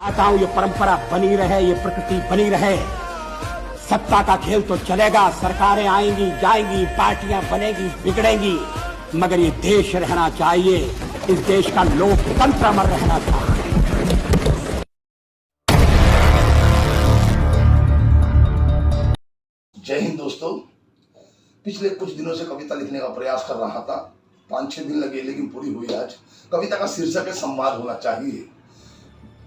आता हूं, ये परंपरा बनी रहे, ये प्रकृति बनी रहे। सत्ता का खेल तो चलेगा, सरकारें आएंगी जाएंगी, पार्टियां बनेगी बिगड़ेंगी, मगर ये देश रहना चाहिए। इस देश का लोकतंत्र अमर रहना चाहिए। जय हिंद दोस्तों। पिछले कुछ दिनों से कविता लिखने का प्रयास कर रहा था, 5-6 दिन लगे लेकिन पूरी हुई आज। कविता का शीर्षक है संवाद होना चाहिए।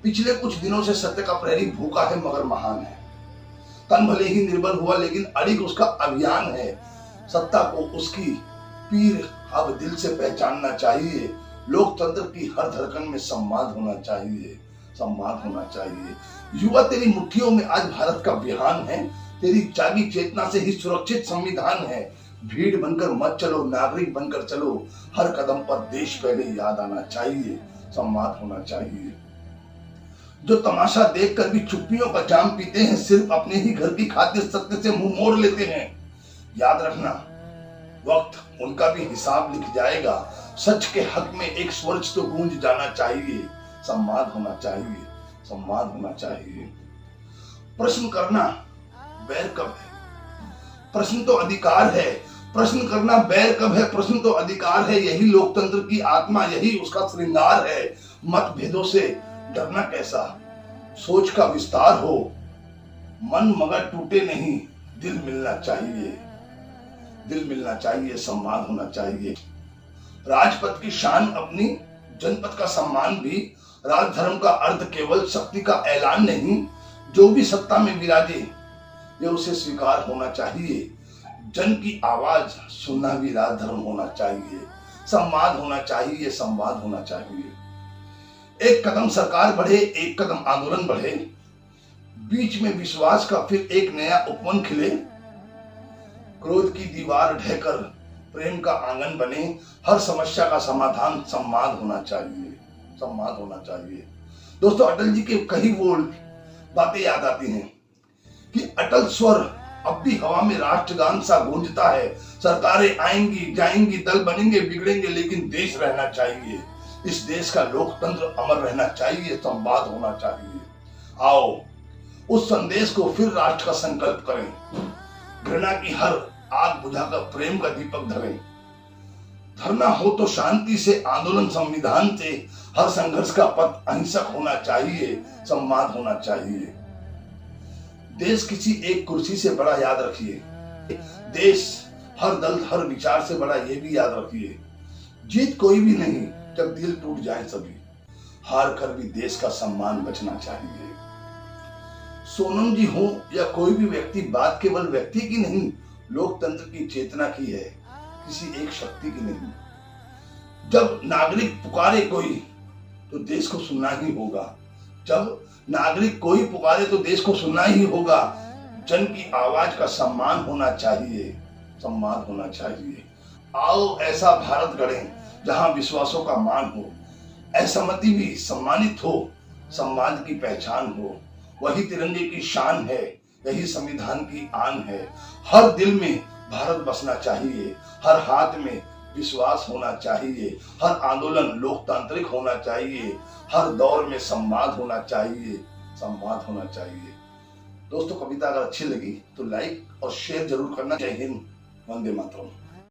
पिछले कुछ दिनों से सत्य का प्रहरी भूखा है मगर महान है। तन भले ही निर्बल हुआ लेकिन अड़िग उसका अभियान है। सत्ता को उसकी पीर अब दिल से पहचानना चाहिए। लोकतंत्र की हर धड़कन में संवाद होना चाहिए, संवाद होना चाहिए। युवा तेरी मुट्ठियों में आज भारत का विहान है। तेरी जागी चेतना से ही सुरक्षित संविधान है। भीड़ बनकर मत चलो, नागरिक बनकर चलो। हर कदम पर देश पहले याद आना चाहिए, संवाद होना चाहिए। जो तमाशा देखकर भी चुप्पियों का जाम पीते हैं, सिर्फ अपने ही घर की खातिर सत्य से मुंह मोड़ लेते हैं। याद रखना, वक्त उनका भी हिसाब लिख जाएगा। सच के हक में एक स्वर्च तो गूंज जाना चाहिए। संवाद होना चाहिए, संवाद होना चाहिए। प्रश्न करना बैर कब है? प्रश्न तो अधिकार है। प्रश्न करना बैर कब है? प्रश्न तो अधिकार है। यही लोकतंत्र की आत्मा, यही उसका श्रृंगार है। मतभेदों से डरना कैसा, सोच का विस्तार हो। मन मगर टूटे नहीं, दिल मिलना चाहिए, दिल मिलना चाहिए। संवाद होना चाहिए। राजपथ की शान अपनी, जनपद का सम्मान भी। राजधर्म का अर्थ केवल शक्ति का ऐलान नहीं। जो भी सत्ता में विराजे ये उसे स्वीकार होना चाहिए। जन की आवाज सुनना भी राजधर्म होना चाहिए। संवाद होना चाहिए, संवाद होना चाहिए। एक कदम सरकार बढ़े, एक कदम आंदोलन बढ़े। बीच में विश्वास का फिर एक नया उपवन खिले। क्रोध की दीवार ढहकर प्रेम का आंगन बने। हर समस्या का समाधान संवाद होना चाहिए, संवाद होना चाहिए। दोस्तों, अटल जी के कई वो बातें याद आती हैं कि अटल स्वर अब भी हवा में राष्ट्रगान सा गूंजता है। सरकारें आएंगी जाएंगी, दल बनेंगे बिगड़ेंगे, लेकिन देश रहना चाहिए। इस देश का लोकतंत्र अमर रहना चाहिए, संवाद होना चाहिए। आओ उस संदेश को फिर राष्ट्र का संकल्प करें। घृणा की हर आग बुझाकर प्रेम का दीपक धरें। धरना हो तो शांति से, आंदोलन संविधान से। हर संघर्ष का पथ अहिंसक होना चाहिए, संवाद होना चाहिए। देश किसी एक कुर्सी से बड़ा, याद रखिए। देश हर दल हर विचार से बड़ा, ये भी याद रखिए। जीत कोई भी नहीं जब दिल टूट जाए सभी। हार कर भी देश का सम्मान बचना चाहिए। सोनम जी हो या कोई भी व्यक्ति, बात केवल व्यक्ति की नहीं, लोकतंत्र की चेतना की है, किसी एक शक्ति की नहीं। जब नागरिक पुकारे कोई तो देश को सुनना ही होगा। जब नागरिक कोई पुकारे तो देश को सुनना ही होगा। जन की आवाज का सम्मान होना चाहिए, सम्मान होना चाहिए। आओ ऐसा भारत गढ़ें जहां विश्वासों का मान हो, असहमति भी सम्मानित हो, सम्मान की पहचान हो। वही तिरंगे की शान है, यही संविधान की आन है। हर दिल में भारत बसना चाहिए, हर हाथ में विश्वास होना चाहिए। हर आंदोलन लोकतांत्रिक होना चाहिए। हर दौर में संवाद होना चाहिए, संवाद होना चाहिए। दोस्तों, कविता अगर अच्छी लगी तो लाइक और शेयर जरूर करना। जय हिंद, वंदे मातरम।